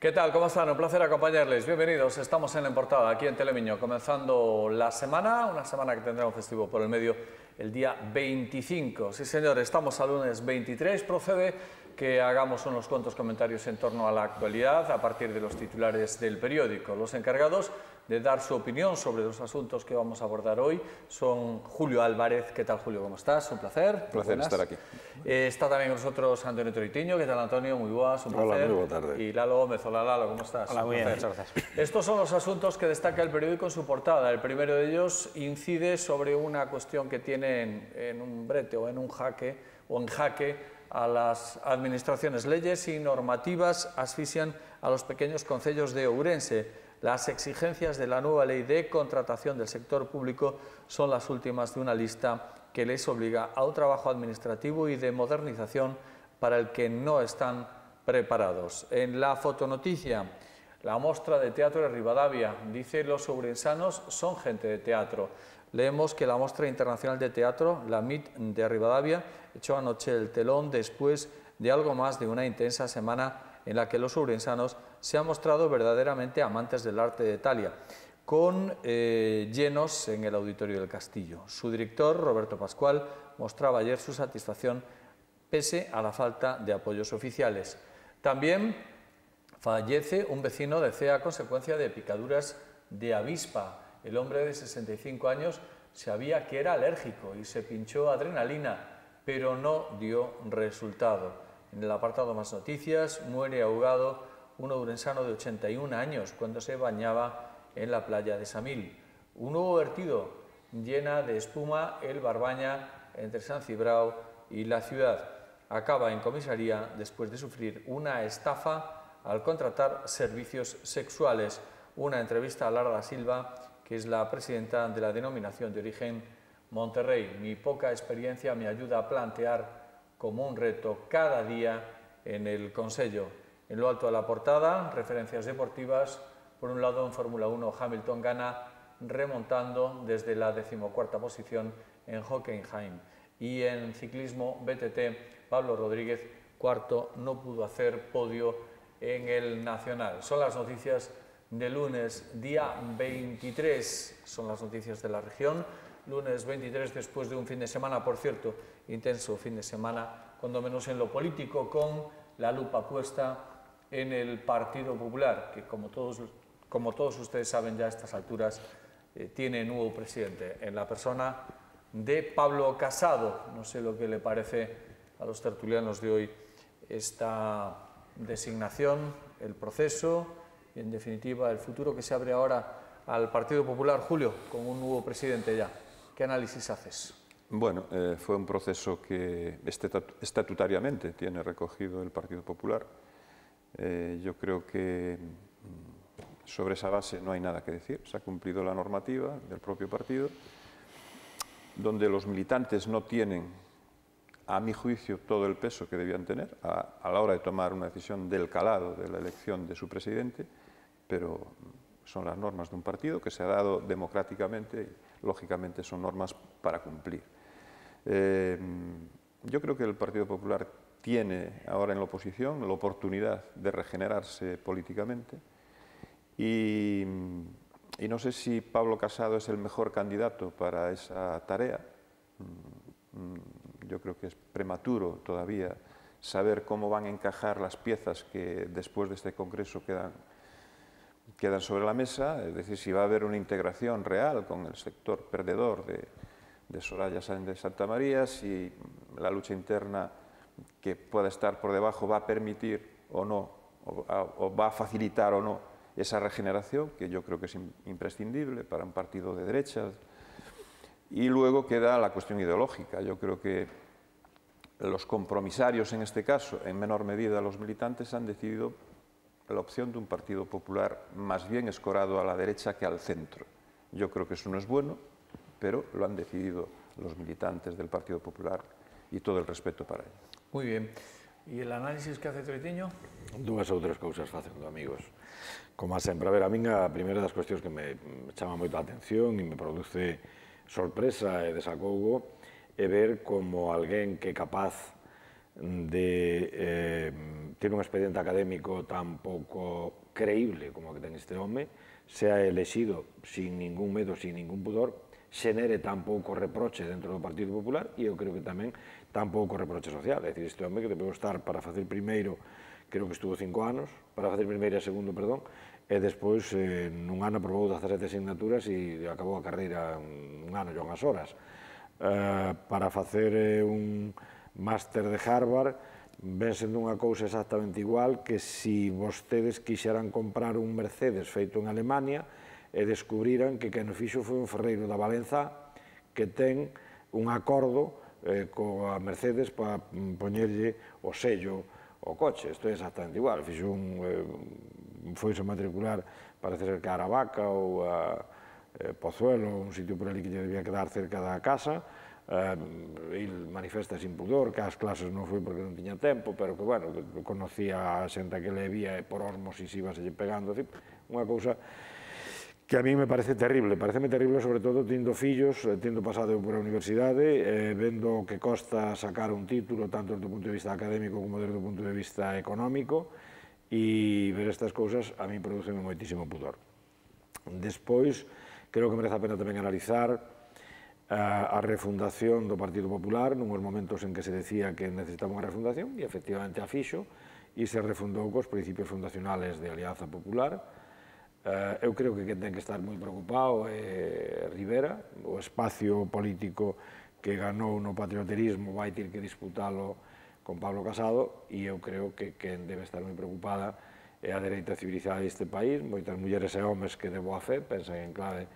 ¿Qué tal? ¿Cómo están? Un placer acompañarles. Bienvenidos. Estamos en La Portada, aquí en Telemiño, comenzando la semana, una semana que tendrá un festivo por el medio el día 25. Sí, señor, estamos al lunes 23. Procede que hagamos unos cuantos comentarios en torno a la actualidad a partir de los titulares del periódico. Los encargados de dar su opinión sobre los asuntos que vamos a abordar hoy son Julio Álvarez. ¿Qué tal, Julio? ¿Cómo estás? Un placer. Un placer estar aquí. Está también con nosotros Antonio Toritiño. ¿Qué tal, Antonio? Muy buenas, un placer. Hola, muy buena tarde. Y Lalo Gómez. Hola, Lalo, ¿cómo estás? Hola, muy bien, muchas gracias. Estos son los asuntos que destaca el periódico en su portada. El primero de ellos incide sobre una cuestión que tiene en un brete o en jaque a las administraciones. Leyes y normativas asfixian a los pequeños concellos de Ourense. Las exigencias de la nueva ley de contratación del sector público son las últimas de una lista que les obliga a un trabajo administrativo y de modernización para el que no están preparados. En la fotonoticia, la mostra de teatro de Ribadavia. Dice: los ourensanos son gente de teatro. Leemos que la Mostra Internacional de Teatro, la MIT de Ribadavia, echó anoche el telón después de algo más de una intensa semana en la que los ourensanos se han mostrado verdaderamente amantes del arte de Italia, con llenos en el auditorio del Castillo. Su director, Roberto Pascual, mostraba ayer su satisfacción pese a la falta de apoyos oficiales. También fallece un vecino de Cea a consecuencia de picaduras de avispa. El hombre de 65 años sabía que era alérgico y se pinchó adrenalina, pero no dio resultado. En el apartado Más Noticias, muere ahogado un ourensano de 81 años cuando se bañaba en la playa de Samil. Un nuevo vertido llena de espuma el Barbaña entre San Cibrao y la ciudad. Acaba en comisaría después de sufrir una estafa al contratar servicios sexuales. Una entrevista a Lara da Silva, que es la presidenta de la denominación de origen Monterrey. Mi poca experiencia me ayuda a plantear como un reto cada día en el Consello. En lo alto de la portada, referencias deportivas. Por un lado, en Fórmula 1, Hamilton gana remontando desde la 14ª posición en Hockenheim. Y en ciclismo BTT, Pablo Rodríguez, cuarto, no pudo hacer podio en el Nacional. Son las noticias de lunes, día 23, son las noticias de la región. Lunes 23, después de un fin de semana, por cierto, intenso fin de semana, cuando menos en lo político, con la lupa puesta en el Partido Popular, que como todos ustedes saben ya a estas alturas, tiene nuevo presidente, en la persona de Pablo Casado. No sé lo que le parece a los tertulianos de hoy esta designación, el proceso y, en definitiva, el futuro que se abre ahora al Partido Popular. Julio, con un nuevo presidente ya, ¿qué análisis haces? Bueno, fue un proceso que estatutariamente tiene recogido el Partido Popular. Yo creo que sobre esa base no hay nada que decir. Se ha cumplido la normativa del propio partido, donde los militantes no tienen, a mi juicio, todo el peso que debían tener a la hora de tomar una decisión del calado de la elección de su presidente, pero son las normas de un partido que se ha dado democráticamente y, lógicamente, son normas para cumplir. Yo creo que el Partido Popular tiene ahora en la oposición la oportunidad de regenerarse políticamente y no sé si Pablo Casado es el mejor candidato para esa tarea. Yo creo que es prematuro todavía saber cómo van a encajar las piezas que después de este Congreso quedan sobre la mesa, es decir, si va a haber una integración real con el sector perdedor de Soraya Sáenz de Santamaría, si la lucha interna que pueda estar por debajo va a permitir o no, o va a facilitar o no esa regeneración, que yo creo que es imprescindible para un partido de derechas. Y luego queda la cuestión ideológica. Yo creo que los compromisarios, en este caso, en menor medida los militantes, han decidido la opción de un Partido Popular más bien escorado a la derecha que al centro. Yo creo que eso no es bueno, pero lo han decidido los militantes del Partido Popular y todo el respeto para ellos. Muy bien. E el análisis que hace Toritiño? Dúas ou tres cousas facendo, amigos. Como a sempre, a ver, a min a primeira das cuestións que me chama moito a atención e me produce sorpresa e desacougo é ver como alguén que é capaz de tiene un expediente académico tan pouco creíble como que ten este home, sea elegido sin ningún medo, sin ningún pudor, xenere tan pouco reproche dentro do Partido Popular e eu creo que tamén tan pouco reproche social. É dicir, este home que debeu estar para facer primeiro, creo que estuvo 5 anos, para facer primeiro e segundo, perdón, e despois nun ano aprobou 17 asignaturas e acabou a carreira un ano e unhas horas. Para facer un máster de Harvard ven sendo unha cousa exactamente igual que se vostedes quixeran comprar un Mercedes feito en Alemania e descubriran que quen o fixo foi un ferreiro da Valenza que ten un acordo coa Mercedes para poñerlle o sello ao coche. Isto é exactamente igual. Fixo foise a matricular, parece ser que a Aravaca ou a Pozuelo, un sitio por ali que lle debía quedar cerca da casa. Il manifesta sin pudor que as clases non foi porque non tiña tempo, pero que, bueno, conocía a xente que le vía e por osmosis iba se pegando. Unha cousa que a mí me parece terrible. Pareceme terrible, sobre todo, tendo fillos, tendo pasado por a universidade, vendo que costa sacar un título, tanto desde o punto de vista académico como desde o punto de vista económico, e ver estas cousas a mí produceme moitísimo pudor. Despois, creo que merece a pena tamén analizar a refundación do Partido Popular, nunhos momentos en que se decía que necesitaba unha refundación, e efectivamente a fixo, e se refundou cos principios fundacionales de Alianza Popular. Eu creo que quen ten que estar moi preocupado é Rivera, o espacio político que ganou no patrioterismo vai ter que disputalo con Pablo Casado, e eu creo que quen debe estar moi preocupada é a dereita civilizada deste país, moitas mulleres e homes que de boa fe pensan en clave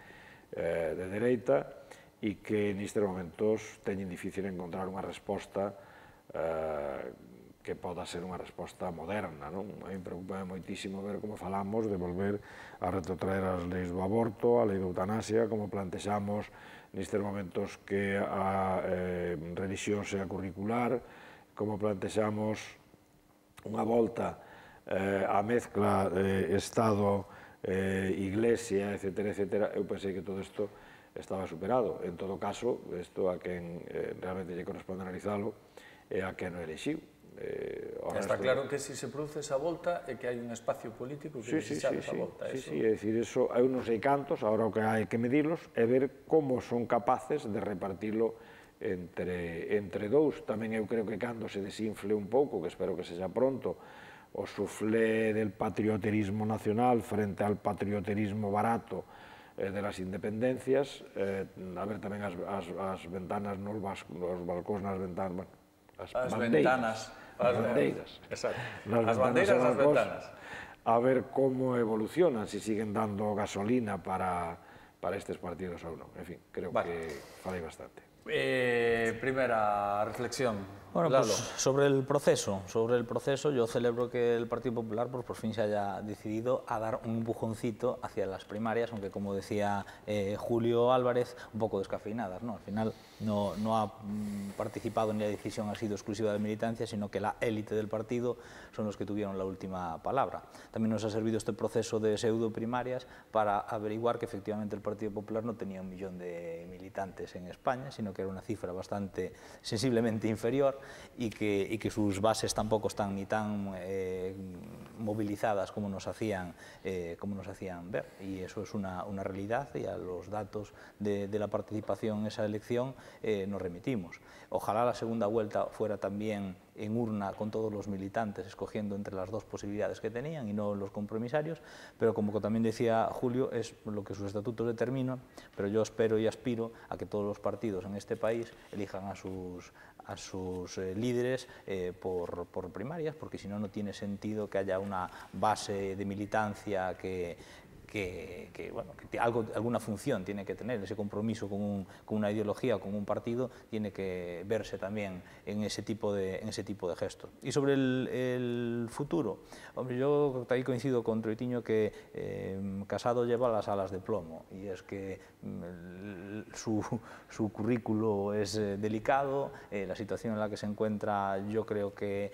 de dereita, e que nestes momentos teñen difícil encontrar unha resposta que poda ser unha resposta moderna. A mí preocupa moitísimo ver como falamos de volver a retrotraer as leis do aborto, a lei da eutanasia, como plantexamos nestes momentos que a religión sea curricular, como plantexamos unha volta a mezcla Estado, Iglesia, etcétera, etcétera. Eu pensei que todo isto estaba superado. En todo caso, isto a quen realmente lle corresponde analizalo é a quen o elixiu. Está claro que se produce esa volta é que hai un espacio político que necesita esa volta. Sí, é dicir, eu non sei cantos, agora o que hai que medirlos é ver como son capaces de repartirlo entre dous. Tamén eu creo que cando se desinfle un pouco, que espero que sexa pronto, o suflé del patrioterismo nacional frente al patrioterismo barato de las independencias, a ver tamén as ventanas nos balcóns nas ventanas, as bandeiras. Exacto. As bandeiras das ventanas. A ver como evolucionan, se siguen dando gasolina para estes partidos ou non. En fin, creo que falei bastante. Primera reflexión. Bueno, pues sobre el proceso, yo celebro que el Partido Popular pues, por fin se haya decidido a dar un empujoncito hacia las primarias, aunque como decía Julio Álvarez, un poco descafeinadas, ¿no? Al final no ha participado ni la decisión ha sido exclusiva de militancia, sino que la élite del partido son los que tuvieron la última palabra. También nos ha servido este proceso de pseudo primarias para averiguar que efectivamente el Partido Popular no tenía 1 millón de militantes en España, sino que era una cifra bastante sensiblemente inferior, y que sus bases tampoco están ni tan movilizadas como nos hacían ver, y eso es una realidad, y a los datos de la participación en esa elección nos remitimos. Ojalá la segunda vuelta fuera también en urna con todos los militantes escogiendo entre las dos posibilidades que tenían y no los compromisarios, pero como también decía Julio, es lo que sus estatutos determinan, pero yo espero y aspiro a que todos los partidos en este país elijan a sus líderes por primarias, porque si no, no tiene sentido que haya una base de militancia que alguna función tiene que tener, ese compromiso con una ideología o con un partido tiene que verse también en ese tipo de gestos. Y sobre el futuro, hombre, yo ahí coincido con Troitiño que Casado lleva las alas de plomo, y es que su currículo es delicado, la situación en la que se encuentra yo creo que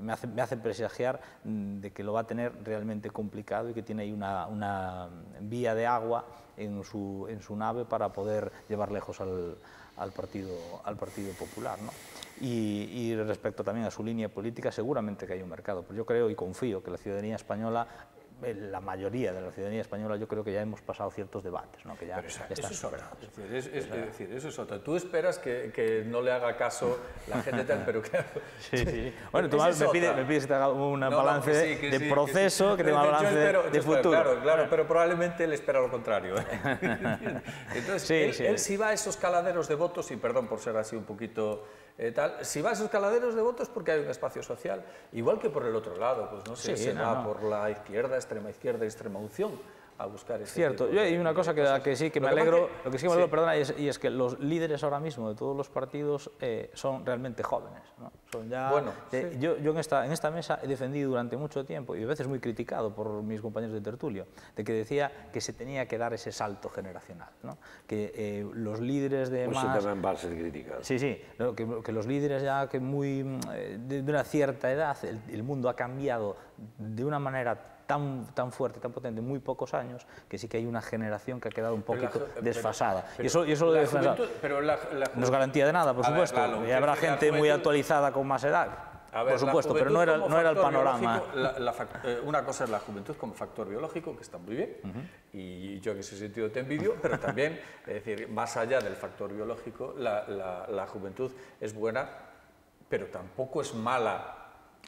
me hace presagiar de que lo va a tener realmente complicado y que tiene ahí una una vía de agua en su nave para poder llevar lejos al Partido Popular, ¿no? Y respecto también a su línea política, seguramente que hay un mercado, pero yo creo y confío que la ciudadanía española, la mayoría de la ciudadanía española, yo creo que ya hemos pasado ciertos debates, ¿no? Que ya están superados. Es decir, eso es otra. Tú esperas que no le haga caso la gente tal, pero claro. Sí. Bueno, tú me pides que te haga un balance de proceso, que te haga un balance de futuro. Claro, pero probablemente él espera lo contrario. Entonces, él si va a esos caladeros de votos, y perdón por ser así un poquito tal, si va a esos caladeros de votos porque hay un espacio social, igual que por el otro lado, pues no sé, se va por la izquierda, extrema unción, a buscar ese Cierto, yo hay una cosa que sí que me alegro, lo que sí que me alegro, perdona, y es que los líderes ahora mismo de todos los partidos son realmente jóvenes, ¿no? Son ya, bueno, yo en esta mesa he defendido durante mucho tiempo, y a veces muy criticado por mis compañeros de tertulio, de que decía que se tenía que dar ese salto generacional, ¿no? Que los líderes de pues más... también va a ser criticado. Sí, que los líderes ya que de una cierta edad, el mundo ha cambiado de una manera tan fuerte, tan potente, en muy pocos años, que sí que hay una generación que ha quedado un poquito desfasada. Y eso lo de desfasado no es garantía de nada, por supuesto. Y habrá gente muy actualizada con más edad, por supuesto, pero no era el panorama. Una cosa es la juventud como factor biológico, que está muy bien, y yo en ese sentido te envidio, pero también, es decir, más allá del factor biológico, la juventud es buena, pero tampoco es mala.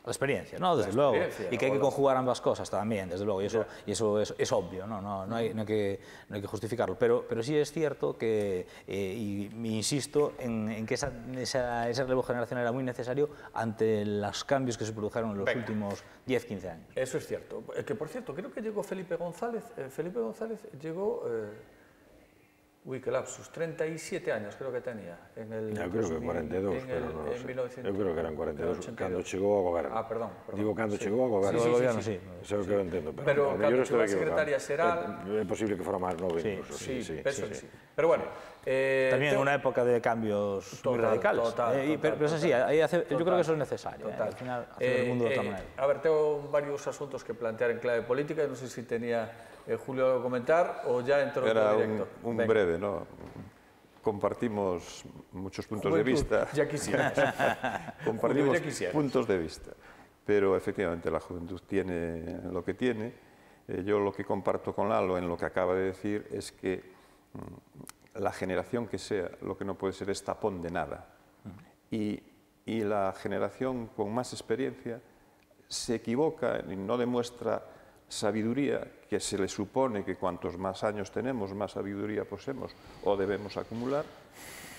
La experiencia, ¿no? Desde luego. Y que hay que conjugar ambas cosas también, desde luego. Y eso es obvio, ¿no? No hay que justificarlo. Pero sí es cierto que, y insisto, en que ese relevo generacional era muy necesario ante los cambios que se produjeron en los últimos 10-15 años. Eso es cierto. Que, por cierto, creo que llegó Felipe González. Felipe González llegó... Uy, qué lapsus, 37 años creo que tenía. Yo creo que 42, pero no lo sé. Yo creo que eran 42, cuando llegó a gobernar. Ah, perdón. Digo, cuando llegó a gobernar. Sí. Eso es lo que lo entiendo. Pero yo no estoy la secretaria será... Es posible que fuera más nuevo incluso. Sí. Pero bueno... También en una época de cambios muy radicales. Pero es así, yo creo que eso es necesario. Al final, hacer el mundo de otra manera. A ver, tengo varios asuntos que plantear en clave política. No sé si tenía Julio algo que comentar o ya entró Era directo. un breve, ¿no? Compartimos muchos puntos de vista. Ya quisieras. Compartimos puntos de vista. Pero efectivamente la juventud tiene lo que tiene. Yo lo que comparto con Lalo en lo que acaba de decir es que la generación que sea, lo que no puede ser es tapón de nada. Y la generación con más experiencia se equivoca y no demuestra sabiduría, que se le supone que cuantos más años tenemos, más sabiduría poseemos o debemos acumular,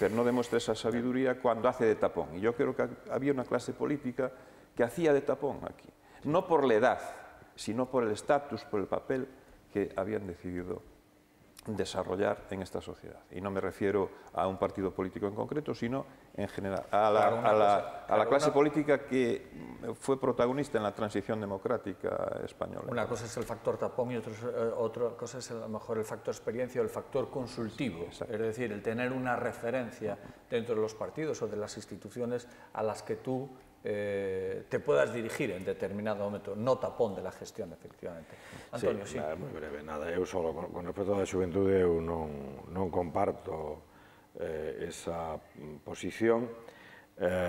pero no demuestra esa sabiduría cuando hace de tapón. Y yo creo que había una clase política que hacía de tapón aquí, no por la edad, sino por el estatus, por el papel que habían decidido desarrollar en esta sociedad. Y no me refiero a un partido político en concreto, sino en general a la clase política que fue protagonista en la transición democrática española. Una cosa es el factor tapón y otra cosa es a lo mejor el factor experiencia o el factor consultivo. Exacto. Es decir, el tener una referencia dentro de los partidos o de las instituciones a las que tú te puedas dirigir en determinado momento, no tapón de la gestión, efectivamente. Antonio, sí. Nada, moi breve, nada. Eu só, con respecto á xuventude, eu non comparto esa posición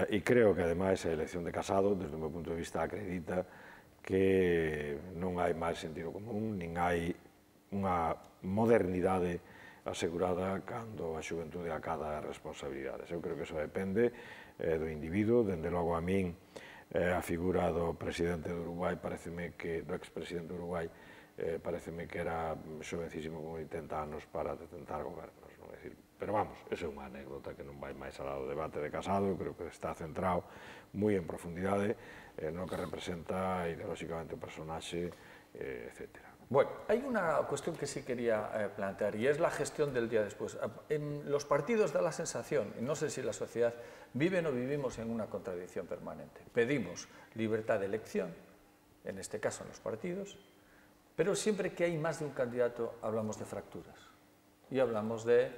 e creo que, ademais, a elección de Casado, desde o meu punto de vista, acredita que non hai máis sentido común, nin hai unha modernidade asegurada cando a xuventude acada responsabilidades. Eu creo que eso depende do individuo. Dende logo a min a figura do presidente do Uruguai pareceme que, do expresidente do Uruguai, pareceme que era xovencísimo con 80 anos para detentar gobernos, non? Decir, pero vamos, esa é unha anécdota que non vai máis alá do debate de Casado. Eu creo que está centrado moi en profundidade no que representa ideolóxicamente o personaxe, etcétera. Bueno, hay una cuestión que sí quería plantear y es la gestión del día después. En los partidos da la sensación, y no sé si la sociedad vive o vivimos en una contradicción permanente. Pedimos libertad de elección, en este caso en los partidos, pero siempre que hay más de un candidato hablamos de fracturas y hablamos de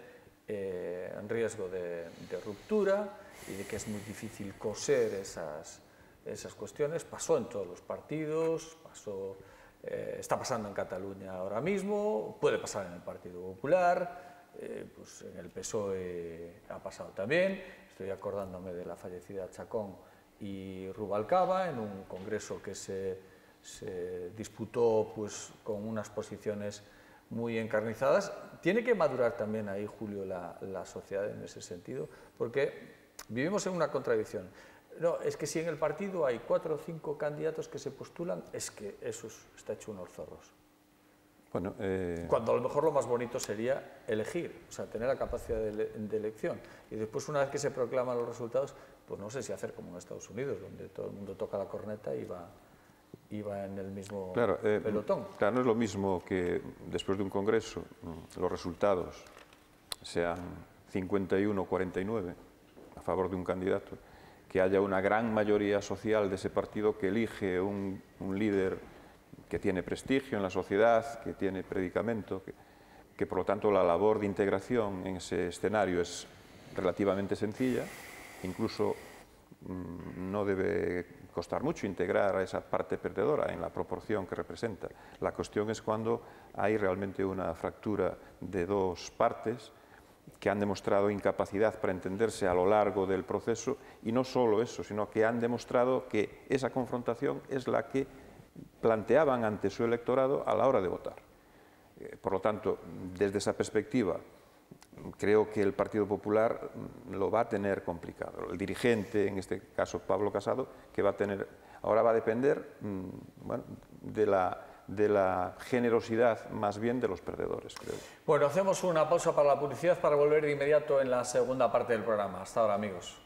riesgo de ruptura y de que es muy difícil coser esas cuestiones. Pasó en todos los partidos, pasó Está pasando en Cataluña ahora mismo, puede pasar en el Partido Popular, pues en el PSOE ha pasado también. Estoy acordándome de la fallecida Chacón y Rubalcaba en un congreso que se disputó pues, con unas posiciones muy encarnizadas. Tiene que madurar también ahí, Julio, la sociedad en ese sentido, porque vivimos en una contradicción. No, es que si en el partido hay 4 o 5 candidatos que se postulan, es que eso está hecho unos zorros. Bueno, cuando a lo mejor lo más bonito sería elegir, o sea, tener la capacidad de elección. Y después, una vez que se proclaman los resultados, pues no sé si hacer como en Estados Unidos, donde todo el mundo toca la corneta y va en el mismo pelotón. Claro, no es lo mismo que después de un congreso los resultados sean 51-49 a favor de un candidato, que haya una gran mayoría social de ese partido que elige un líder que tiene prestigio en la sociedad, que tiene predicamento, que por lo tanto la labor de integración en ese escenario es relativamente sencilla, incluso no debe costar mucho integrar a esa parte perdedora en la proporción que representa. La cuestión es cuando hay realmente una fractura de dos partes que han demostrado incapacidad para entenderse a lo largo del proceso, y no solo eso, sino que han demostrado que esa confrontación es la que planteaban ante su electorado a la hora de votar. Por lo tanto, desde esa perspectiva, creo que el Partido Popular lo va a tener complicado. El dirigente, en este caso Pablo Casado, que va a tener, ahora va a depender bueno, de la generosidad más bien de los perdedores, creo. Bueno, hacemos una pausa para la publicidad para volver de inmediato en la segunda parte del programa. Hasta ahora, amigos.